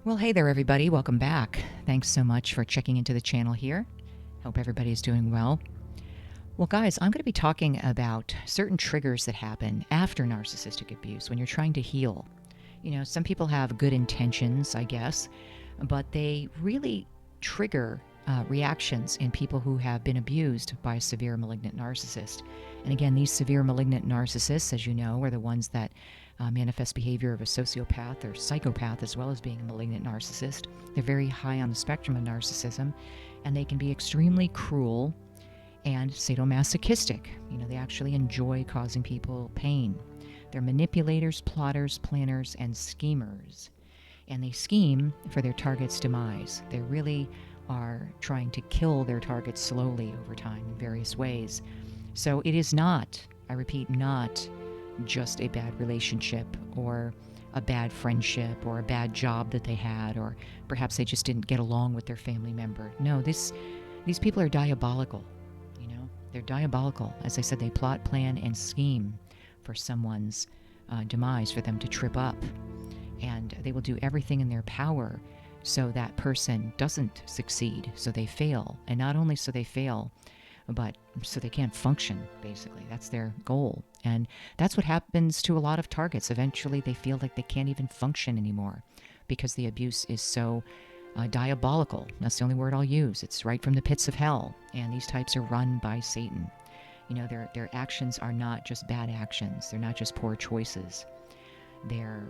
Well, hey there, everybody. Welcome back. Thanks so much for checking into the channel here. Hope everybody's doing well. Well, guys, I'm going to be talking about certain triggers that happen after narcissistic abuse when you're trying to heal. You know, some people have good intentions, I guess, but they really trigger reactions in people who have been abused by a severe malignant narcissist. And again, these severe malignant narcissists, as you know, are the ones that manifest behavior of a sociopath or psychopath, as well as being a malignant narcissist. They're very high on the spectrum of narcissism, and they can be extremely cruel and sadomasochistic. You know, they actually enjoy causing people pain. They're manipulators, plotters, planners, and schemers. And they scheme for their target's demise. They really are trying to kill their target slowly over time in various ways. So it is not, I repeat, not just a bad relationship or a bad friendship or a bad job that they had, or perhaps they just didn't get along with their family member. No, these people are diabolical. You know, they're diabolical. As I said, they plot, plan, and scheme for someone's demise, for them to trip up. And they will do everything in their power so that person doesn't succeed, so they fail. And not only so they fail, but so they can't function, basically. That's their goal. And that's what happens to a lot of targets. Eventually, they feel like they can't even function anymore because the abuse is so diabolical. That's the only word I'll use. It's right from the pits of hell. And these types are run by Satan. You know, their actions are not just bad actions. They're not just poor choices. They're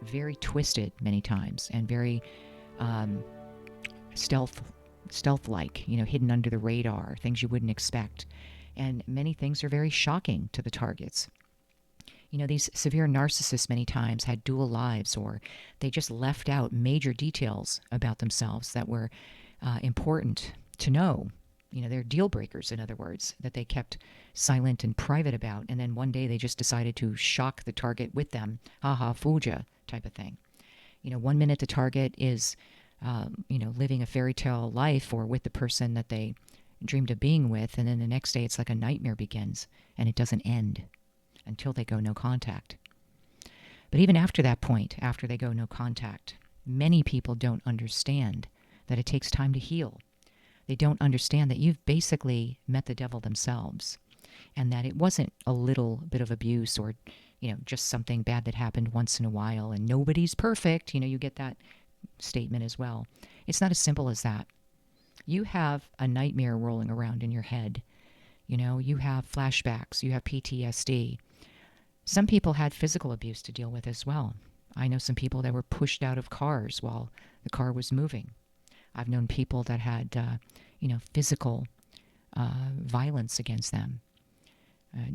very twisted many times and very stealth-like, you know, hidden under the radar, things you wouldn't expect. And many things are very shocking to the targets. You know, these severe narcissists many times had dual lives, or they just left out major details about themselves that were important to know. You know, they're deal breakers, in other words, that they kept silent and private about. And then one day they just decided to shock the target with them. Ha fooled ya type of thing. You know, 1 minute the target is, you know, living a fairy tale life or with the person that they dreamed of being with. And then the next day it's like a nightmare begins and it doesn't end until they go no contact. But even after that point, after they go no contact, many people don't understand that it takes time to heal. They don't understand that you've basically met the devil themselves, and that it wasn't a little bit of abuse or, you know, just something bad that happened once in a while and nobody's perfect. You know, you get that statement as well. It's not as simple as that. You have a nightmare rolling around in your head. You know, you have flashbacks, you have PTSD. Some people had physical abuse to deal with as well. I know some people that were pushed out of cars while the car was moving. I've known people that had, you know, physical violence against them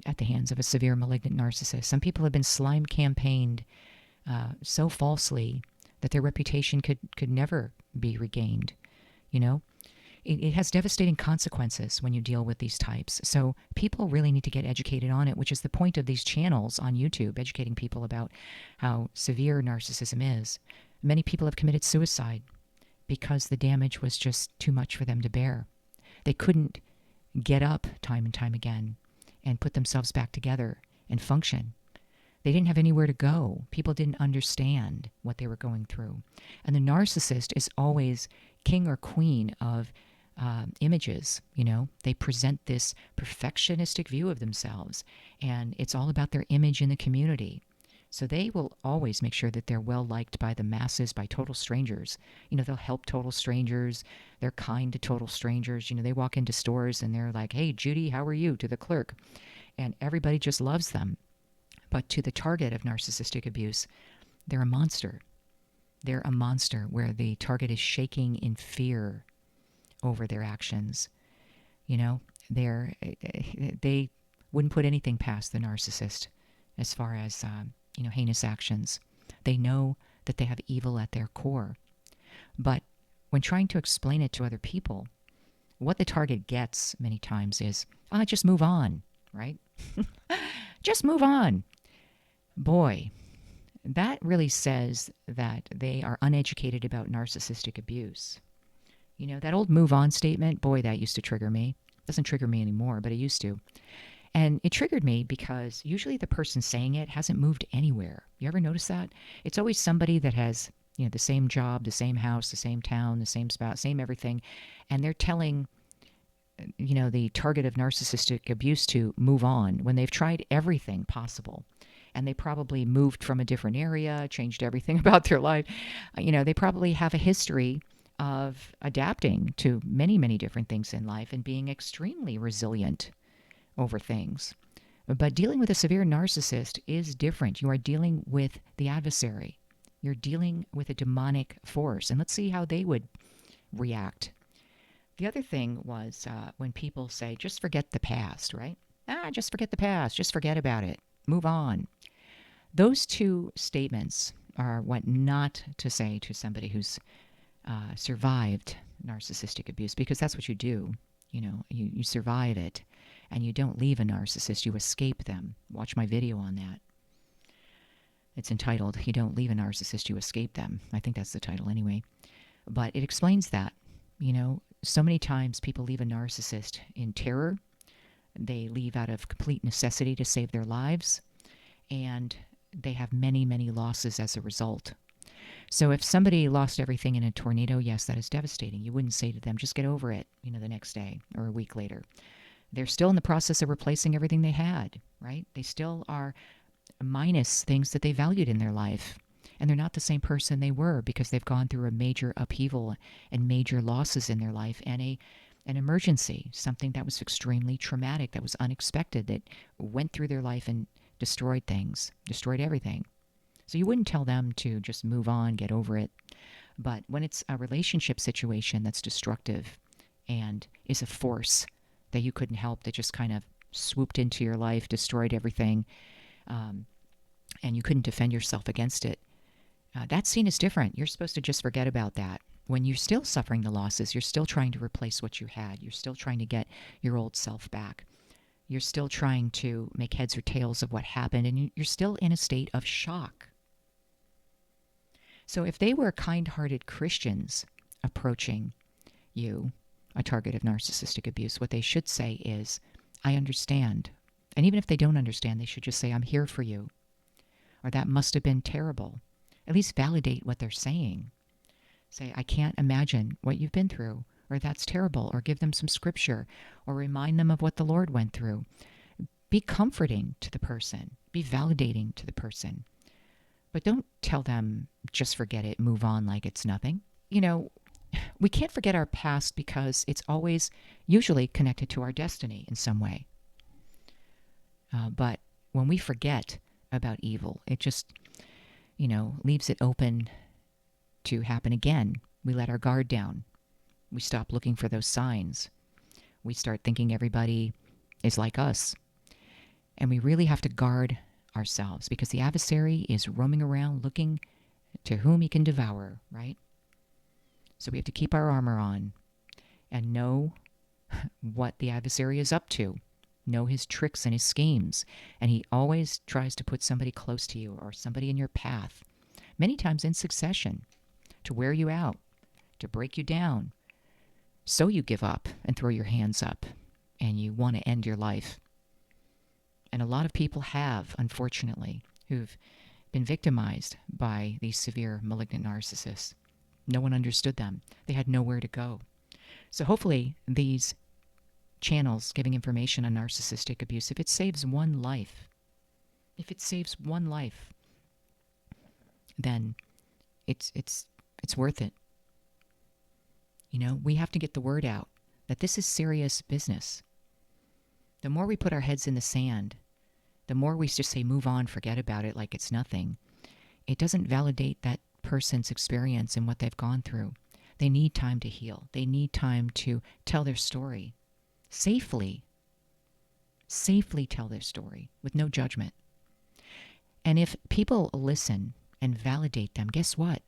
at the hands of a severe malignant narcissist. Some people have been slime campaigned so falsely that their reputation could never be regained. You know, it has devastating consequences when you deal with these types. So people really need to get educated on it, which is the point of these channels on YouTube, educating people about how severe narcissism is. Many people have committed suicide because the damage was just too much for them to bear. They couldn't get up time and time again and put themselves back together and function. They didn't have anywhere to go. People didn't understand what they were going through. And the narcissist is always king or queen of images. You know, they present this perfectionistic view of themselves, and it's all about their image in the community. So they will always make sure that they're well liked by the masses, by total strangers. You know, they'll help total strangers. They're kind to total strangers. You know, they walk into stores and they're like, "Hey, Judy, how are you?" to the clerk. And everybody just loves them. But to the target of narcissistic abuse, they're a monster. They're a monster where the target is shaking in fear over their actions. You know, they wouldn't put anything past the narcissist as far as you know, heinous actions. They know that they have evil at their core. But when trying to explain it to other people, what the target gets many times is, just move on, right? Just move on. Boy, that really says that they are uneducated about narcissistic abuse. You know, that old move on statement, boy, that used to trigger me. Doesn't trigger me anymore, but it used to. And it triggered me because usually the person saying it hasn't moved anywhere. You ever notice that? It's always somebody that has the same job, the same house, the same town, the same spouse, same everything. And they're telling, the target of narcissistic abuse to move on when they've tried everything possible. And they probably moved from a different area, changed everything about their life. They probably have a history of adapting to many, many different things in life and being extremely resilient over things. But dealing with a severe narcissist is different. You are dealing with the adversary. You're dealing with a demonic force. And let's see how they would react. The other thing was when people say, just forget the past, right? Just forget the past. Just forget about it. Move on. Those two statements are what not to say to somebody who's survived narcissistic abuse, because that's what you do. You survive it, and you don't leave a narcissist. You escape them. Watch my video on that. It's entitled, You Don't Leave a Narcissist, You Escape Them. I think that's the title anyway. But it explains that. So many times people leave a narcissist in terror. They leave out of complete necessity to save their lives. And they have many, many losses as a result. So if somebody lost everything in a tornado, yes, that is devastating. You wouldn't say to them, just get over it, the next day or a week later. They're still in the process of replacing everything they had, right? They still are minus things that they valued in their life. And they're not the same person they were because they've gone through a major upheaval and major losses in their life and an emergency, something that was extremely traumatic, that was unexpected, that went through their life and destroyed things, destroyed everything. So you wouldn't tell them to just move on, get over it. But when it's a relationship situation that's destructive and is a force that you couldn't help, that just kind of swooped into your life, destroyed everything, and you couldn't defend yourself against it, that scene is different. You're supposed to just forget about that. When you're still suffering the losses, you're still trying to replace what you had. You're still trying to get your old self back. You're still trying to make heads or tails of what happened, and you're still in a state of shock. So if they were kind-hearted Christians approaching you, a target of narcissistic abuse, what they should say is, I understand. And even if they don't understand, they should just say, I'm here for you. Or that must have been terrible. At least validate what they're saying. Say, I can't imagine what you've been through, or that's terrible, or give them some scripture, or remind them of what the Lord went through. Be comforting to the person. Be validating to the person. But don't tell them, just forget it, move on like it's nothing. We can't forget our past because it's always usually connected to our destiny in some way. But when we forget about evil, it just, leaves it open to happen again. We let our guard down. We stop looking for those signs. We start thinking everybody is like us. And we really have to guard ourselves because the adversary is roaming around looking to whom he can devour, right? So we have to keep our armor on and know what the adversary is up to, know his tricks and his schemes. And he always tries to put somebody close to you or somebody in your path, many times in succession, to wear you out, to break you down, so you give up and throw your hands up and you want to end your life. And a lot of people have, unfortunately, who've been victimized by these severe malignant narcissists. No one understood them. They had nowhere to go. So hopefully these channels giving information on narcissistic abuse, if it saves one life, then it's worth it. We have to get the word out that this is serious business. The more we put our heads in the sand, the more we just say, move on, forget about it like it's nothing, it doesn't validate that person's experience and what they've gone through. They need time to heal. They need time to tell their story safely. Safely tell their story with no judgment. And if people listen and validate them, guess what?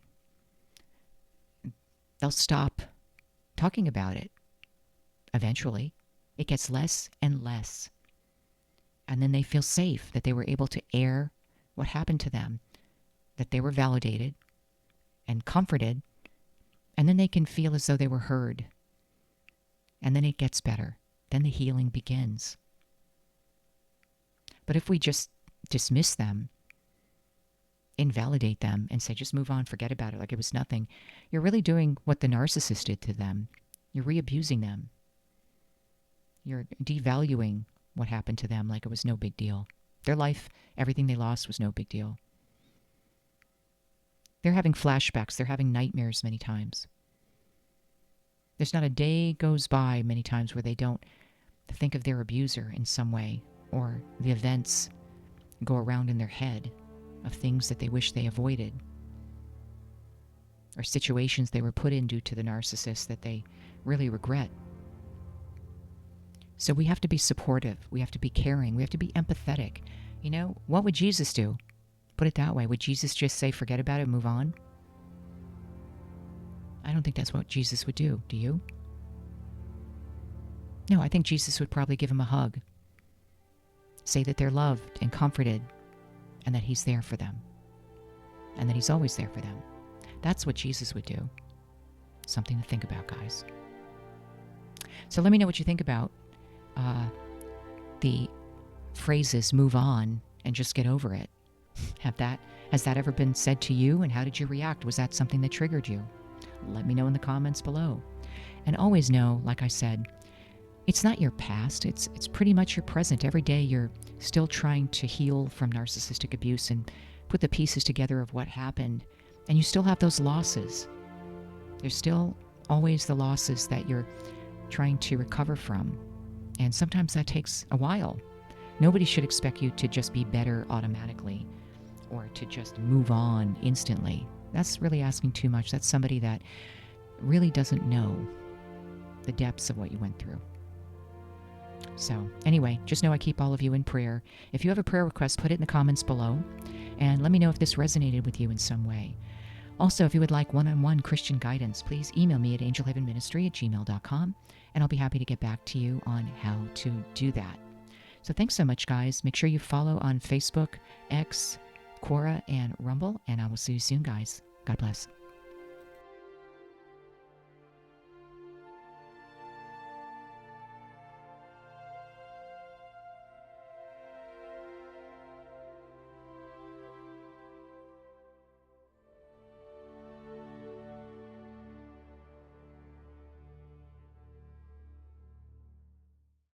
They'll stop talking about it. Eventually, it gets less and less. And then they feel safe that they were able to air what happened to them, that they were validated and comforted, and then they can feel as though they were heard. And then it gets better. Then the healing begins. But if we just dismiss them invalidate them and say, just move on, forget about it, like it was nothing, you're really doing what the narcissist did to them. You're re-abusing them. You're devaluing what happened to them like it was no big deal. Their life, everything they lost was no big deal. They're having flashbacks. They're having nightmares many times. There's not a day goes by many times where they don't think of their abuser in some way, or the events go around in their head of things that they wish they avoided, or situations they were put in due to the narcissist that they really regret. So we have to be supportive. We have to be caring. We have to be empathetic. You know, what would Jesus do? Put it that way. Would Jesus just say, forget about it, move on? I don't think that's what Jesus would do. Do you? No, I think Jesus would probably give him a hug. Say that they're loved and comforted, and that he's there for them. And that he's always there for them. That's what Jesus would do. Something to think about, guys. So let me know what you think about the phrases move on and just get over it. Has that ever been said to you, and how did you react? Was that something that triggered you? Let me know in the comments below. And always know, like I said, it's not your past, it's pretty much your present. Every day you're still trying to heal from narcissistic abuse and put the pieces together of what happened, and you still have those losses. There's still always the losses that you're trying to recover from. And sometimes that takes a while. Nobody should expect you to just be better automatically or to just move on instantly. That's really asking too much. That's somebody that really doesn't know the depths of what you went through. So anyway, just know I keep all of you in prayer. If you have a prayer request, put it in the comments below and let me know if this resonated with you in some way. Also, if you would like one-on-one Christian guidance, please email me at angelheavenministry@gmail.com, and I'll be happy to get back to you on how to do that. So thanks so much, guys. Make sure you follow on Facebook, X, Quora, and Rumble, and I will see you soon, guys. God bless.